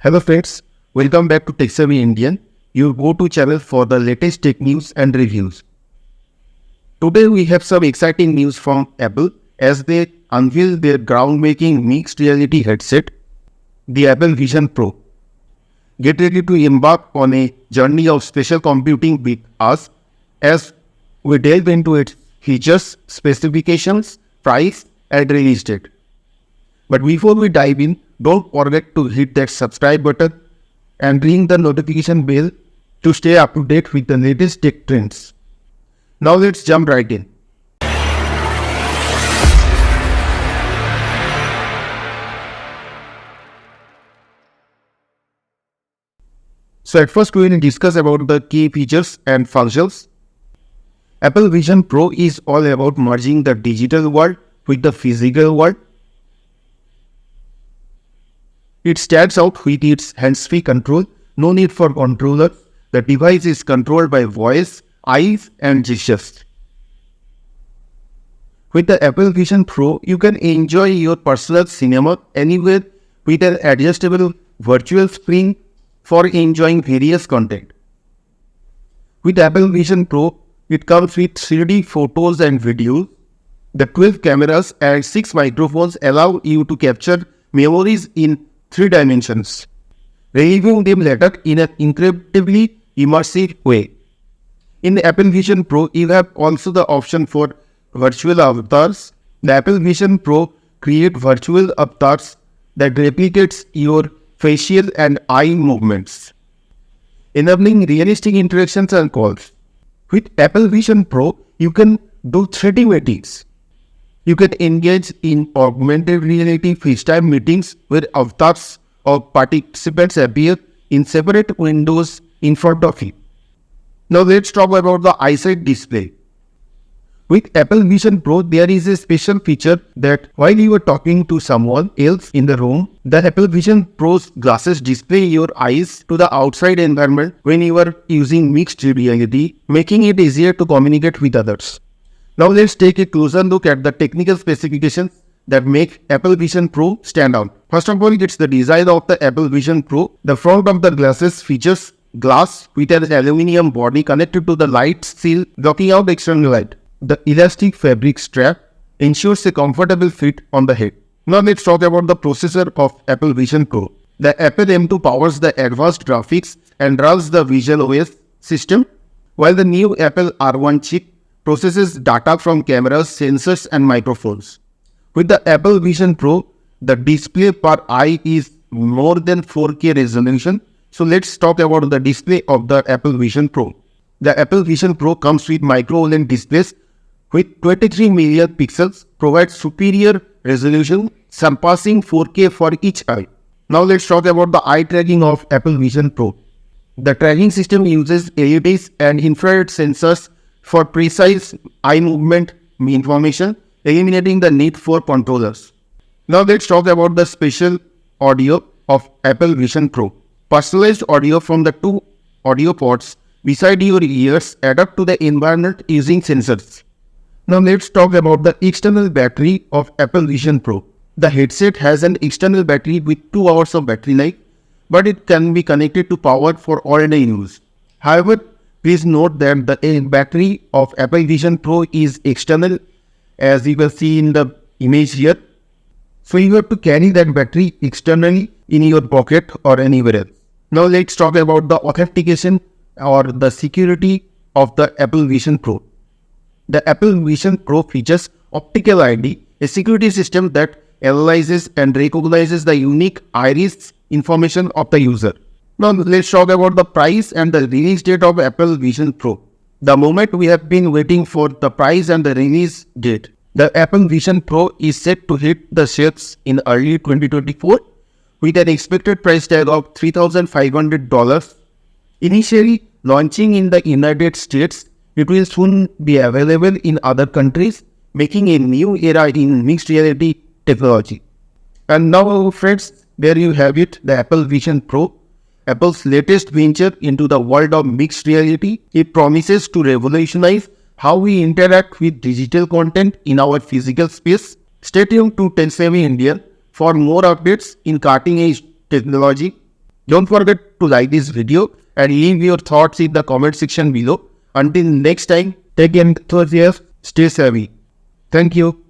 Hello friends, welcome back to TechSavvy Indian, your go-to channel for the latest tech news and reviews. Today we have some exciting news from Apple as they unveil their groundbreaking mixed reality headset, the Apple Vision Pro. Get ready to embark on a journey of spatial computing with us as we delve into its features, specifications, price, and release date. But before we dive in, don't forget to hit that subscribe button and ring the notification bell to stay up to date with the latest tech trends. Now let's jump right in. So at first we will discuss about the key features and functions. Apple Vision Pro is all about merging the digital world with the physical world. It stands out with its hands-free control, no need for controller. The device is controlled by voice, eyes, and gestures. With the Apple Vision Pro, you can enjoy your personal cinema anywhere with an adjustable virtual screen for enjoying various content. With Apple Vision Pro, it comes with 3D photos and videos. The 12 cameras and 6 microphones allow you to capture memories in 3 dimensions, reliving them later in an incredibly immersive way. In the Apple Vision Pro, you have also the option for virtual avatars. The Apple Vision Pro creates virtual avatars that replicates your facial and eye movements, enabling realistic interactions and calls. With Apple Vision Pro, you can do 3D meetings. You can engage in augmented reality FaceTime meetings where avatars of participants appear in separate windows in front of you. Now let's talk about the eyesight display. With Apple Vision Pro, there is a special feature that while you are talking to someone else in the room, the Apple Vision Pro's glasses display your eyes to the outside environment when you are using mixed reality, making it easier to communicate with others. Now let's take a closer look at the technical specifications that make Apple Vision Pro stand out. First of all, it's the design of the Apple Vision Pro. The front of the glasses features glass with an aluminum body connected to the light seal, blocking out external light. The elastic fabric strap ensures a comfortable fit on the head. Now let's talk about the processor of Apple Vision Pro. The Apple M2 powers the advanced graphics and runs the Vision OS system, while the new Apple R1 chip processes data from cameras, sensors, and microphones. With the Apple Vision Pro, the display per eye is more than 4K resolution. So let's talk about the display of the Apple Vision Pro. The Apple Vision Pro comes with micro OLED displays with 23 million pixels, provides superior resolution, surpassing 4K for each eye. Now let's talk about the eye tracking of Apple Vision Pro. The tracking system uses LEDs and infrared sensors for precise eye movement information, eliminating the need for controllers. Now let's talk about the spatial audio of Apple Vision Pro. Personalized audio from the 2 audio ports beside your ears adapt to the environment using sensors. Now let's talk about the external battery of Apple Vision Pro. The headset has an external battery with 2 hours of battery life, but it can be connected to power for all-day use. However, please note that the battery of Apple Vision Pro is external, as you can see in the image here. So you have to carry that battery externally in your pocket or anywhere else. Now let's talk about the authentication or the security of the Apple Vision Pro. The Apple Vision Pro features Optical ID, a security system that analyzes and recognizes the unique iris information of the user. Now let's talk about the price and the release date of Apple Vision Pro. The moment we have been waiting for the price and the release date. The Apple Vision Pro is set to hit the shelves in early 2024 with an expected price tag of $3,500. Initially launching in the United States, it will soon be available in other countries, making a new era in mixed reality technology. And now friends, there you have it, the Apple Vision Pro. Apple's latest venture into the world of mixed reality. It promises to revolutionize how we interact with digital content in our physical space. Stay tuned to TechSavvy India for more updates in cutting-edge technology. Don't forget to like this video and leave your thoughts in the comment section below. Until next time, take care, stay savvy. Thank you.